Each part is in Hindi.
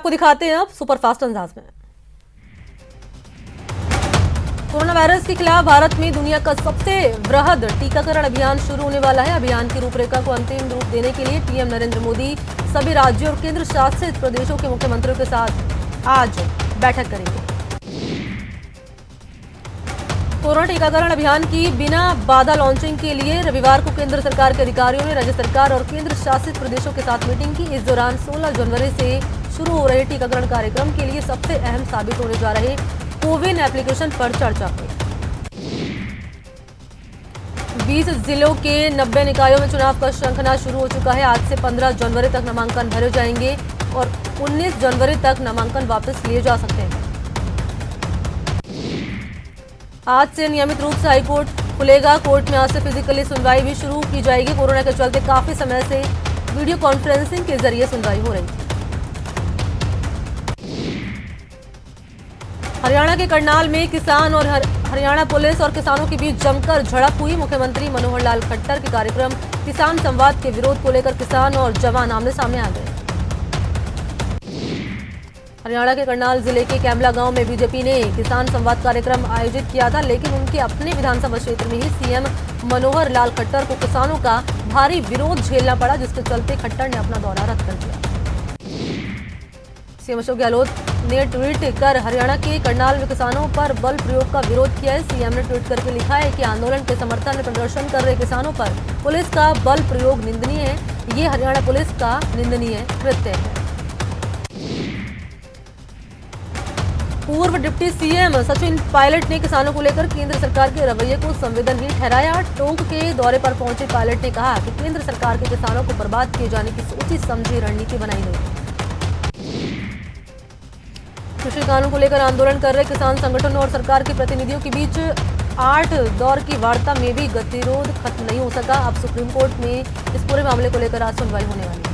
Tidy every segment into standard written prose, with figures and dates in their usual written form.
आपको दिखाते हैं अब सुपरफास्ट अंदाज में। कोरोना वायरस के खिलाफ भारत में दुनिया का सबसे वृहद टीकाकरण अभियान शुरू होने वाला है। अभियान की रूपरेखा को अंतिम रूप देने के लिए पीएम नरेंद्र मोदी सभी राज्यों और केंद्र शासित प्रदेशों के मुख्यमंत्रियों के साथ आज बैठक करेंगे। कोरोना टीकाकरण अभियान की बिना बाधा लॉन्चिंग के लिए रविवार को केंद्र सरकार के अधिकारियों ने राज्य सरकार और केंद्र शासित प्रदेशों के साथ मीटिंग की। इस दौरान 16 जनवरी से शुरू हो रहे टीकाकरण कार्यक्रम के लिए सबसे अहम साबित होने जा रहे कोविन एप्लीकेशन पर चर्चा हुई। 20 जिलों के 90 निकायों में चुनाव का श्रृंखला शुरू हो चुका है। आज से 15 जनवरी तक नामांकन भरे जाएंगे और 19 जनवरी तक नामांकन वापस लिए जा सकते हैं। आज से नियमित रूप से हाईकोर्ट खुलेगा। कोर्ट में आज से फिजिकली सुनवाई भी शुरू की जाएगी। कोरोना के चलते काफी समय से वीडियो कॉन्फ्रेंसिंग के जरिए सुनवाई हो रही थी। हरियाणा के करनाल में किसान और हरियाणा पुलिस और किसानों के बीच जमकर झड़प हुई। मुख्यमंत्री मनोहर लाल खट्टर के कार्यक्रम किसान संवाद के विरोध को लेकर किसान और जवान आमने सामने आ गए। हरियाणा के करनाल जिले के कैमला गांव में बीजेपी ने किसान संवाद कार्यक्रम आयोजित किया था, लेकिन उनके अपने विधानसभा क्षेत्र में ही सीएम मनोहर लाल खट्टर को किसानों का भारी विरोध झेलना पड़ा, जिसके चलते खट्टर ने अपना दौरा रद्द कर दिया। सीएम अशोक गहलोत ने ट्वीट कर हरियाणा के करनाल में किसानों पर बल प्रयोग का विरोध किया है। सीएम ने ट्वीट करके लिखा है कि आंदोलन के समर्थन में प्रदर्शन कर रहे किसानों पर पुलिस का बल प्रयोग निंदनीय है। ये हरियाणा पुलिस का निंदनीय कृत्य है। पूर्व डिप्टी सीएम सचिन पायलट ने किसानों को लेकर केंद्र सरकार के रवैये को संवेदनहीन ठहराया। टोंक के दौरे पर पहुंचे पायलट ने कहा कि केंद्र सरकार के किसानों को बर्बाद किए जाने की सोची समझी रणनीति बनाई गई। कृषि कानून को लेकर आंदोलन कर रहे किसान संगठनों और सरकार के प्रतिनिधियों के बीच 8 दौर की वार्ता में भी गतिरोध खत्म नहीं हो सका। अब सुप्रीम कोर्ट में इस पूरे मामले को लेकर आज सुनवाई होने वाली है।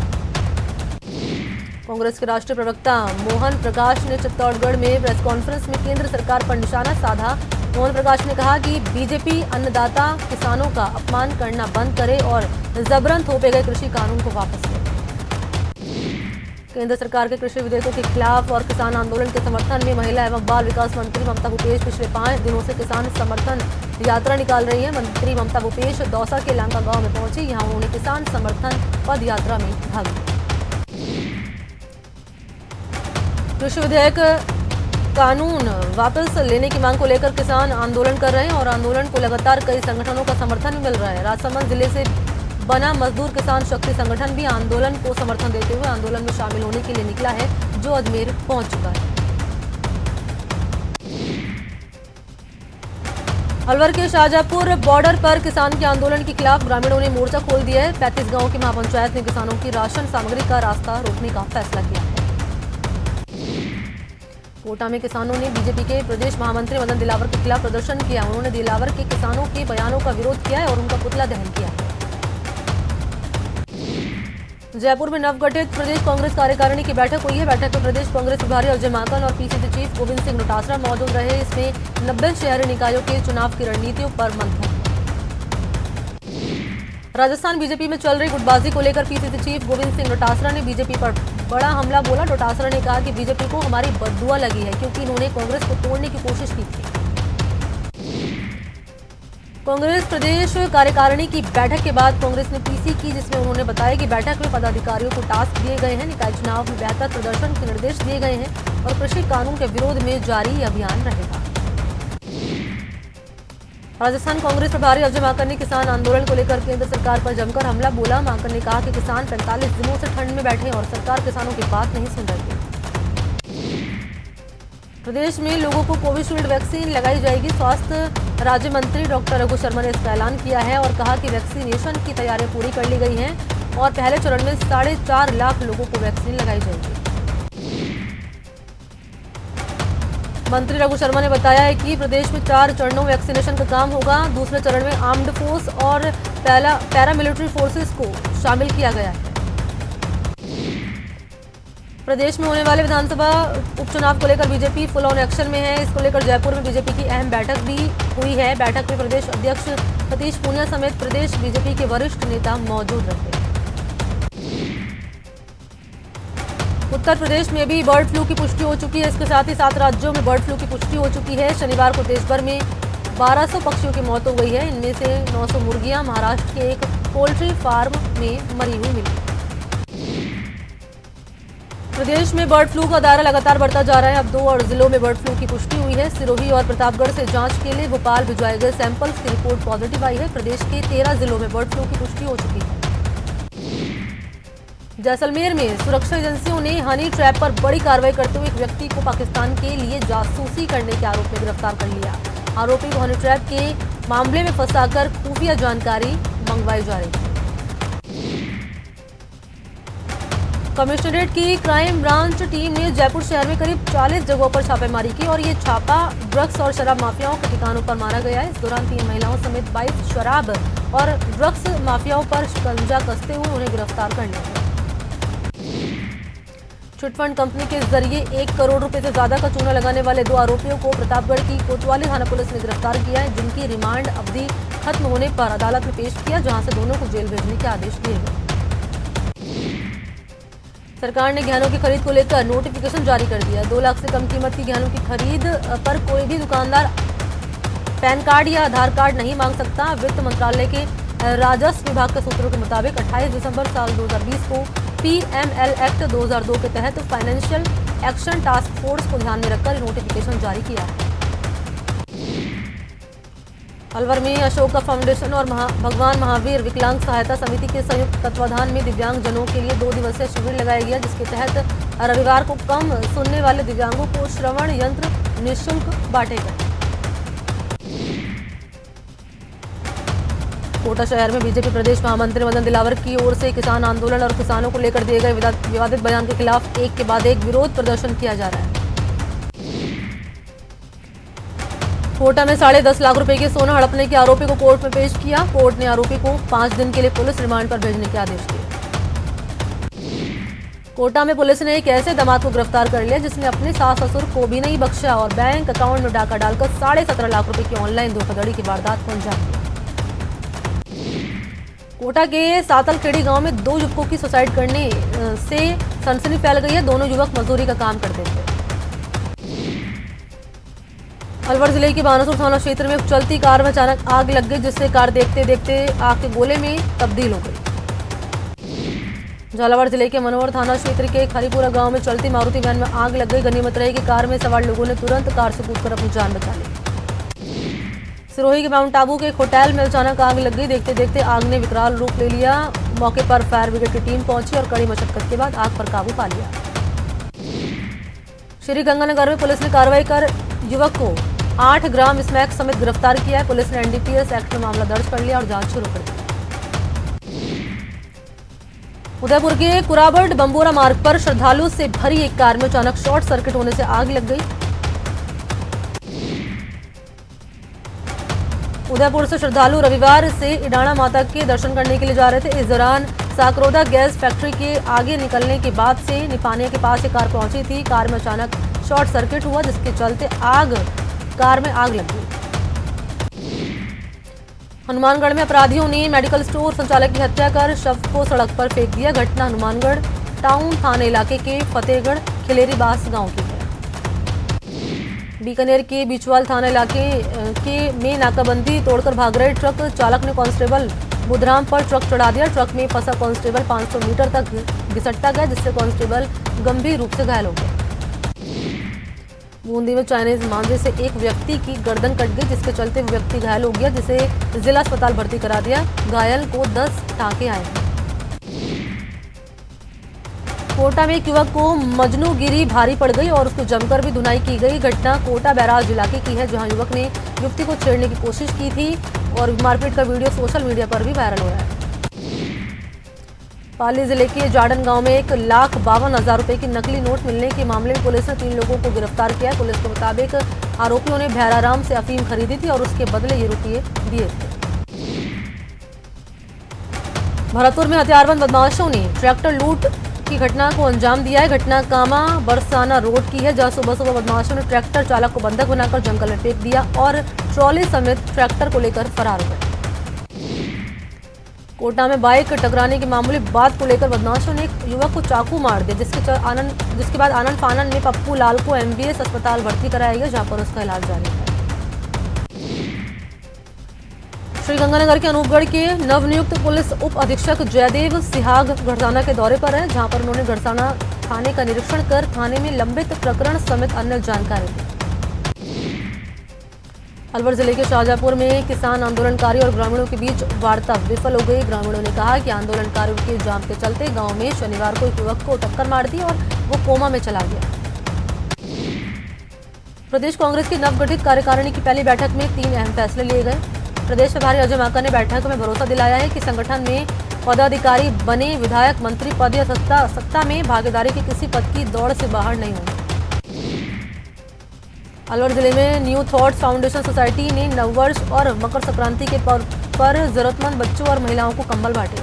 कांग्रेस के राष्ट्रीय प्रवक्ता मोहन प्रकाश ने चित्तौड़गढ़ में प्रेस कॉन्फ्रेंस में केंद्र सरकार पर निशाना साधा। मोहन प्रकाश ने कहा कि बीजेपी अन्नदाता किसानों का अपमान करना बंद करे और जबरन थोपे गए कृषि कानून को वापस ले। केंद्र सरकार के कृषि विधेयकों के खिलाफ और किसान आंदोलन के समर्थन में महिला एवं बाल विकास मंत्री ममता भूपेश पिछले 5 दिनों से किसान समर्थन यात्रा निकाल रही है। मंत्री ममता भूपेश दौसा के लांका गांव में पहुंची। यहां उन्होंने किसान समर्थन पद यात्रा में भाग लिया। कृषि विधेयक कानून वापस लेने की मांग को लेकर किसान आंदोलन कर रहे हैं और आंदोलन को लगातार कई संगठनों का समर्थन मिल रहा है। राजसमंद जिले से बना मजदूर किसान शक्ति संगठन भी आंदोलन को समर्थन देते हुए आंदोलन में शामिल होने के लिए निकला है, जो अजमेर पहुंच चुका है। अलवर के शाहजहांपुर बॉर्डर पर किसान के आंदोलन के खिलाफ ग्रामीणों ने मोर्चा खोल दिया है। 35 गांवों की महापंचायत ने किसानों की राशन सामग्री का रास्ता रोकने का फैसला किया है। कोटा में किसानों ने बीजेपी के प्रदेश महामंत्री मदन दिलावर के खिलाफ प्रदर्शन किया। उन्होंने दिलावर के किसानों के बयानों का विरोध किया है और उनका पुतला दहन किया है। जयपुर में नवगठित प्रदेश कांग्रेस कार्यकारिणी की बैठक हुई है। बैठक में प्रदेश कांग्रेस प्रभारी अजय माकन और पीसीसी चीफ गोविंद सिंह डोटासरा मौजूद रहे। इसमें 90 शहरी निकायों के चुनाव की रणनीतियों पर मंथन। राजस्थान बीजेपी में चल रही गुटबाजी को लेकर पीसीसी चीफ गोविंद सिंह डोटासरा ने बीजेपी पर बड़ा हमला बोला। डोटासरा ने कहा कि बीजेपी को हमारी बददुआ लगी है, क्योंकि इन्होंने कांग्रेस को तोड़ने की कोशिश की थी। कांग्रेस प्रदेश कार्यकारिणी की बैठक के बाद कांग्रेस ने पीसी की, जिसमें उन्होंने बताया कि बैठक में पदाधिकारियों को टास्क दिए गए हैं, निकाय चुनाव में बेहतर प्रदर्शन के निर्देश दिए गए हैं और कृषि कानून के विरोध में जारी अभियान रहेगा। राजस्थान कांग्रेस प्रभारी अजय माकन ने किसान आंदोलन को लेकर केंद्र सरकार पर जमकर हमला बोला। माकन ने कहा कि किसान 45 दिनों से ठंड में बैठे और सरकार किसानों की बात नहीं सुन रही है। प्रदेश में लोगों को कोविशील्ड वैक्सीन लगाई जाएगी। स्वास्थ्य राज्य मंत्री डॉक्टर रघु शर्मा ने इसका ऐलान किया है और कहा कि वैक्सीनेशन की तैयारियां पूरी कर ली गई हैं और पहले चरण में 4.5 लाख लोगों को वैक्सीन लगाई जाएगी। मंत्री रघु शर्मा ने बताया है कि प्रदेश में 4 चरणों में वैक्सीनेशन का काम होगा। दूसरे चरण में आर्म्ड फोर्स और पैरामिलिट्री फोर्सेस को शामिल किया गया है। प्रदेश में होने वाले विधानसभा उपचुनाव को लेकर बीजेपी फुल ऑन एक्शन में है। इसको लेकर जयपुर में बीजेपी की अहम बैठक भी हुई है। बैठक में प्रदेश अध्यक्ष सतीश पूनिया समेत प्रदेश बीजेपी के वरिष्ठ नेता मौजूद रहे। उत्तर प्रदेश में भी बर्ड फ्लू की पुष्टि हो चुकी है। इसके साथ ही 7 राज्यों में बर्ड फ्लू की पुष्टि हो चुकी है। शनिवार को देश भर में 1200 पक्षियों की मौत हो गई है। इनमें से 900 मुर्गियां महाराष्ट्र के एक पोल्ट्री फार्म में मरी हुई मिली। प्रदेश में बर्ड फ्लू का दायरा लगातार बढ़ता जा रहा है। अब 2 और जिलों में बर्ड फ्लू की पुष्टि हुई है। सिरोही और प्रतापगढ़ से जांच के लिए भोपाल भिजवाए गए सैंपल्स की रिपोर्ट पॉजिटिव आई है। प्रदेश के 13 जिलों में बर्ड फ्लू की पुष्टि हो चुकी है। जैसलमेर में सुरक्षा एजेंसियों ने हनी ट्रैप पर बड़ी कार्रवाई करते हुए एक व्यक्ति को पाकिस्तान के लिए जासूसी करने के आरोप में गिरफ्तार कर लिया। आरोपी को हनी ट्रैप के मामले में फंसाकर खुफिया जानकारी मंगवाई जा रही है। कमिश्नरेट की क्राइम ब्रांच टीम ने जयपुर शहर में करीब 40 जगहों पर छापेमारी की और ये छापा ड्रग्स और शराब माफियाओं के ठिकानों पर मारा गया है। इस दौरान 3 महिलाओं समेत 22 शराब और ड्रग्स माफियाओं पर शिकंजा कसते हुए उन्हें गिरफ्तार कर लिया गया। चिटफंड कंपनी के जरिए 1 करोड़ रुपए से ज्यादा का चूना लगाने वाले 2 आरोपियों को प्रतापगढ़ की कोतवाली थाना पुलिस ने गिरफ्तार किया है, जिनकी रिमांड अवधि खत्म होने पर अदालत में पेश किया, जहां से दोनों को जेल भेजने के आदेश दिए गए। सरकार ने गहनों की खरीद को लेकर नोटिफिकेशन जारी कर दिया। 2 लाख से कम कीमत की गहनों की खरीद पर कोई भी दुकानदार पैन कार्ड या आधार कार्ड नहीं मांग सकता। वित्त मंत्रालय के राजस्व विभाग के सूत्रों के मुताबिक 28 दिसंबर साल 2020 को PML एक्ट 2002 के तहत फाइनेंशियल एक्शन टास्क फोर्स को ध्यान में रखकर नोटिफिकेशन जारी किया है। अलवर में अशोका फाउंडेशन और भगवान महावीर विकलांग सहायता समिति के संयुक्त तत्वाधान में दिव्यांग जनों के लिए 2 दिवसीय शिविर लगाया गया, जिसके तहत रविवार को कम सुनने वाले दिव्यांगों को श्रवण यंत्र निःशुल्क बांटे गए। कोटा शहर में बीजेपी प्रदेश महामंत्री मदन दिलावर की ओर से किसान आंदोलन और किसानों को लेकर दिए गए विवादित बयान के खिलाफ एक के बाद एक विरोध प्रदर्शन किया जा रहा है। कोटा में 10.5 लाख रुपए के सोना हड़पने के आरोपी को कोर्ट में पेश किया। कोर्ट ने आरोपी को 5 दिन के लिए पुलिस रिमांड पर भेजने के आदेश दिए। कोटा में पुलिस ने एक ऐसे दामाद को गिरफ्तार कर लिया जिसने अपने सास ससुर को भी नहीं बख्शा और बैंक अकाउंट में डाका डालकर 17.5 लाख रुपए की ऑनलाइन धोखाधड़ी की वारदात को अंजाम दिया। कोटा के सातलखेड़ी गांव में 2 युवकों की सुसाइड करने से सनसनी फैल गई है। दोनों युवक मजदूरी का काम करते थे। अलवर जिले के बानासुर थाना क्षेत्र में चलती कार में अचानक आग लग गई, जिससे कार देखते देखते आग के गोले में तब्दील हो गई। झालावाड़ जिले के मनोहर थाना क्षेत्र के खरीपुरा गांव में चलती मारुति वैन में आग लग गई। गनीमत रही कि कार में सवार लोगों ने तुरंत कार से कूदकर अपनी जान बचा ली। सिरोही के माउंट आबू के एक होटल में अचानक आग लग गई। देखते देखते आग ने विकराल रूप ले लिया। मौके पर फायर ब्रिगेड की टीम पहुंची और कड़ी मशक्कत के बाद आग पर काबू पा लिया। श्री गंगानगर में पुलिस ने कार्रवाई कर युवक को 8 ग्राम स्मैक समेत गिरफ्तार किया है। पुलिस ने NDPS एक्ट में मामला दर्ज कर लिया और जांच शुरू कर दी। उदयपुर के कुराबड़ बंबोरा मार्ग पर श्रद्धालु से भरी एक कार में अचानक शॉर्ट सर्किट होने से आग लग गई। उदयपुर से श्रद्धालु रविवार से इडाणा माता के दर्शन करने के लिए जा रहे थे। इस दौरान साकरोदा गैस फैक्ट्री के आगे निकलने के बाद से निपाने के पास एक कार पहुंची थी। कार में अचानक शॉर्ट सर्किट हुआ, जिसके चलते कार में आग लग गई। हनुमानगढ़ में अपराधियों ने मेडिकल स्टोर संचालक की हत्या कर शव को सड़क पर फेंक दिया। घटना हनुमानगढ़ टाउन थाने इलाके के फतेहगढ़ खिलेरीबास गांव की है। बीकानेर के बिचवाल थाना इलाके में नाकाबंदी तोड़कर भाग रहे ट्रक चालक ने कांस्टेबल बुधराम पर ट्रक चढ़ा दिया। ट्रक में फंसा कांस्टेबल 500 मीटर तक घिसटता गया, जिससे कांस्टेबल गंभीर रूप से घायल हो गया। बूंदी में चाइनीज मांझे से एक व्यक्ति की गर्दन कट गई, जिसके चलते व्यक्ति घायल हो गया, जिसे जिला अस्पताल भर्ती करा दिया। घायल को 10 टांके आए हैं। कोटा में एक युवक को मजनूगिरी भारी पड़ गई और उसको जमकर भी धुनाई की गई। घटना कोटा बैराज इलाके की है, जहां युवक ने युवती को छेड़ने की कोशिश की थी और मारपीट का वीडियो सोशल मीडिया पर भी वायरल हो रहा है। पाली जिले के जाडन गांव में 1,52,000 रुपए की नकली नोट मिलने के मामले में पुलिस ने 3 लोगों को गिरफ्तार किया है। पुलिस के मुताबिक आरोपियों ने भैराराम से अफीम खरीदी थी और उसके बदले ये रुपये दिए थे। भरतपुर में हथियारबंद बदमाशों ने ट्रैक्टर लूट की घटना को अंजाम दिया है। घटना कामा बरसाना रोड की है, जहां सुबह सुबह बदमाशों ने ट्रैक्टर चालक को बंधक बनाकर जंगल में फेंक दिया और ट्रॉली समेत ट्रैक्टर को लेकर फरार हो गए। कोटा में बाइक टकराने की मामूली बात को लेकर बदमाशों ने एक युवक को चाकू मार दिया, जिसके बाद आनंद फानन में पप्पू लाल को एमबीएस अस्पताल भर्ती कराया गया, जहां पर उसका इलाज जारी है। श्रीगंगानगर के अनूपगढ़ के नवनियुक्त पुलिस उप अधीक्षक जयदेव सिहाग घड़साना के दौरे पर हैं, जहां पर उन्होंने घड़साना थाने का निरीक्षण कर थाने में लंबित प्रकरण समेत अन्य जानकारी दी। अलवर जिले के शाहजहांपुर में किसान आंदोलनकारी और ग्रामीणों के बीच वार्ता विफल हो गई। ग्रामीणों ने कहा कि आंदोलनकारियों के जाम के चलते गांव में शनिवार को एक युवक को टक्कर मार दी और वो कोमा में चला गया। प्रदेश कांग्रेस की नवगठित कार्यकारिणी की पहली बैठक में 3 अहम फैसले लिए गए। प्रदेश प्रभारी अजय माकन ने बैठक में भरोसा दिलाया है कि संगठन में पदाधिकारी बने विधायक मंत्री पद या सत्ता में भागीदारी के किसी पद की दौड़ से बाहर नहीं होंगे। अलवर जिले में न्यू थॉट्स फाउंडेशन सोसाइटी ने नववर्ष और मकर संक्रांति के पर जरूरतमंद बच्चों और महिलाओं को कंबल बांटे।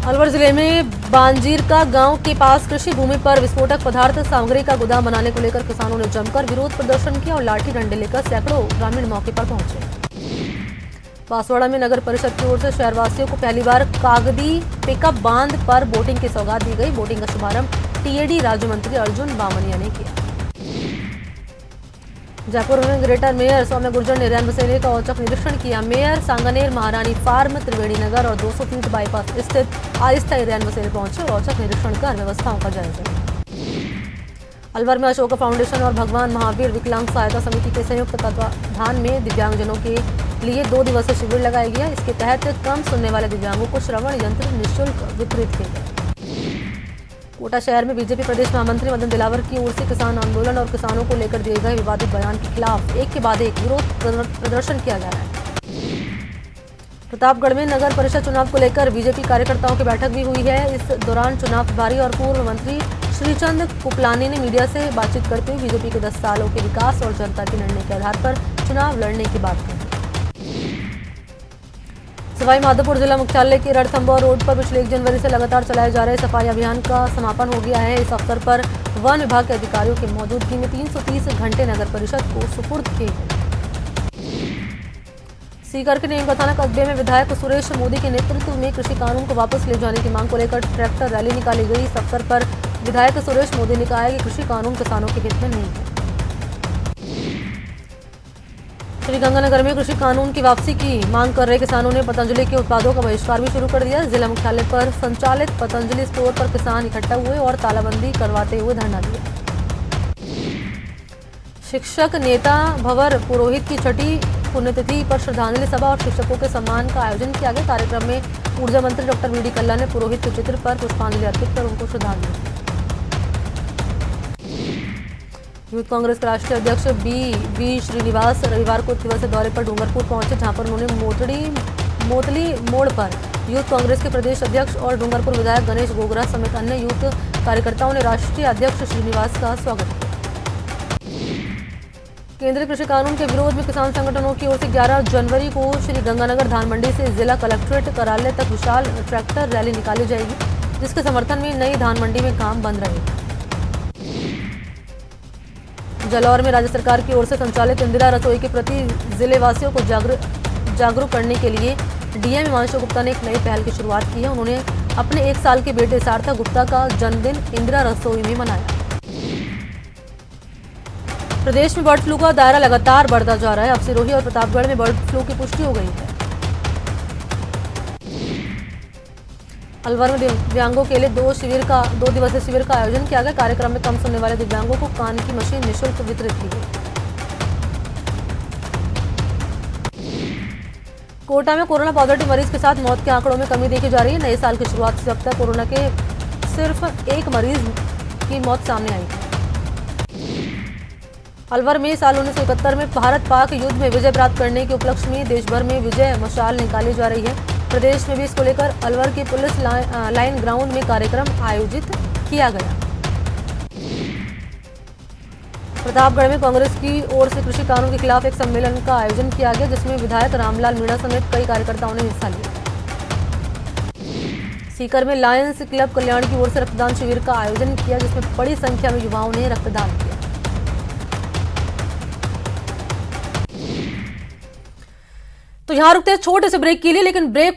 अलवर जिले में बांजीरका गांव के पास कृषि भूमि पर विस्फोटक पदार्थ सामग्री का गोदाम बनाने को लेकर किसानों ने जमकर विरोध प्रदर्शन किया और लाठी डंडे लेकर सैकड़ों ग्रामीण मौके पर पहुंचे। बांसवाड़ा में नगर परिषद की ओर से शहरवासियों को पहली बार कागदी पिकअप बांध पर बोटिंग की सौगात दी गई। बोटिंग का शुभारंभ टीएडी राज्य मंत्री अर्जुन बामनिया ने किया। जयपुर में ग्रेटर मेयर सौम्या गुर्जर ने रैन बसेरे का औचक निरीक्षण किया। मेयर सांगानेर, महारानी फार्म, त्रिवेणी नगर और 200 फीट बाईपास स्थित अस्थायी रैन बसेरे पहुंचे और औचक निरीक्षण कर व्यवस्थाओं का जायजा लिया। अलवर में अशोका फाउंडेशन और भगवान महावीर विकलांग सहायता समिति के संयुक्त तत्वाधान में दिव्यांगजनों के लिए 2 दिवसीय शिविर लगाया गया। इसके तहत कम सुनने वाले दिव्यांगों को श्रवण यंत्र निःशुल्क वितरित किए गए। कोटा शहर में बीजेपी प्रदेश महामंत्री मदन दिलावर की ओर से किसान आंदोलन और किसानों को लेकर दिए गए विवादित बयान के खिलाफ एक के बाद एक विरोध प्रदर्शन किया जा रहा है। प्रतापगढ़ में नगर परिषद चुनाव को लेकर बीजेपी कार्यकर्ताओं की बैठक भी हुई है। इस दौरान चुनाव प्रभारी और पूर्व मंत्री श्रीचंद कुपलानी ने मीडिया से बातचीत करते हुए बीजेपी के 10 सालों के विकास और जनता के निर्णय के आधार पर चुनाव लड़ने की बात कही। सवाई माधोपुर जिला मुख्यालय के रणथंभौर रोड पर पिछले 1 जनवरी से लगातार चलाए जा रहे सफाई अभियान का समापन हो गया है। इस अवसर पर वन विभाग के अधिकारियों की मौजूदगी में 330 घंटे नगर परिषद को सुपुर्द किए गए। सीकर के नीमकाथाना कस्बे में विधायक सुरेश मोदी के नेतृत्व में कृषि कानून को वापस ले जाने की मांग को लेकर ट्रैक्टर रैली निकाली गई। इस अवसर पर विधायक सुरेश मोदी ने कहा है कि कृषि कानून किसानों के हित में नहीं है। श्रीगंगानगर में कृषि कानून की वापसी की मांग कर रहे किसानों ने पतंजलि के उत्पादों का बहिष्कार भी शुरू कर दिया। जिला मुख्यालय पर संचालित पतंजलि स्टोर पर किसान इकट्ठा हुए और तालाबंदी करवाते हुए धरना दिया। शिक्षक नेता भंवर पुरोहित की 6ठी पुण्यतिथि पर श्रद्धांजलि सभा और शिक्षकों के सम्मान का आयोजन किया गया। कार्यक्रम में ऊर्जा मंत्री डॉक्टर वीडी कल्ला ने पुरोहित के चित्र पर पुष्पांजलि अर्पित कर उनको श्रद्धांजलि दी। यूथ कांग्रेस के राष्ट्रीय अध्यक्ष बी श्रीनिवास रविवार को दिवसीय दौरे पर डूंगरपुर पहुंचे, जहां पर उन्होंने मोतली मोड़ पर यूथ कांग्रेस के प्रदेश अध्यक्ष और डूंगरपुर विधायक गणेश गोगरा समेत अन्य यूथ कार्यकर्ताओं ने राष्ट्रीय अध्यक्ष श्रीनिवास का स्वागत किया। केंद्रीय कृषि कानून के विरोध में किसान संगठनों की ओर से 11 जनवरी को श्रीगंगानगर धानमंडी से जिला कलेक्ट्रेट कार्यालय तक विशाल ट्रैक्टर रैली निकाली जाएगी, जिसके समर्थन में नई धानमंडी में काम बंद रहेगा। जालौर में राज्य सरकार की ओर से संचालित इंदिरा रसोई के प्रति जिले वासियों को जागरूक करने के लिए डीएम हिमांशु गुप्ता ने एक नई पहल की शुरुआत की है। उन्होंने अपने 1 साल के बेटे सार्थक गुप्ता का जन्मदिन इंदिरा रसोई में मनाया। प्रदेश में बर्ड फ्लू का दायरा लगातार बढ़ता जा रहा है। अब सिरोही और प्रतापगढ़ में बर्ड फ्लू की पुष्टि हो गई है। अलवर में दिव्यांगों के लिए 2 दिवसीय शिविर का आयोजन किया गया। कार्यक्रम में कम सुनने वाले दिव्यांगों को कान की मशीन निःशुल्क वितरित की गई। कोटा में कोरोना पॉजिटिव मरीज के साथ मौत के आंकड़ों में कमी देखी जा रही है। नए साल की शुरुआत से अब तक कोरोना के सिर्फ 1 मरीज की मौत सामने आई है। अलवर में साल 1971 में भारत पाक युद्ध में विजय प्राप्त करने के उपलक्ष्य में देश भर में विजय मशाल निकाली जा रही है। प्रदेश में भी इसको लेकर अलवर के पुलिस लाइन ग्राउंड में कार्यक्रम आयोजित किया गया। प्रतापगढ़ में कांग्रेस की ओर से कृषि कानून के खिलाफ एक सम्मेलन का आयोजन किया गया, जिसमें विधायक रामलाल मीणा समेत कई कार्यकर्ताओं ने हिस्सा लिया। सीकर में लायंस क्लब कल्याण की ओर से रक्तदान शिविर का आयोजन किया, जिसमें बड़ी संख्या में युवाओं ने रक्तदान किया। तो तो यहाँ रुकते हैं छोटे से ब्रेक के लिए, लेकिन ब्रेक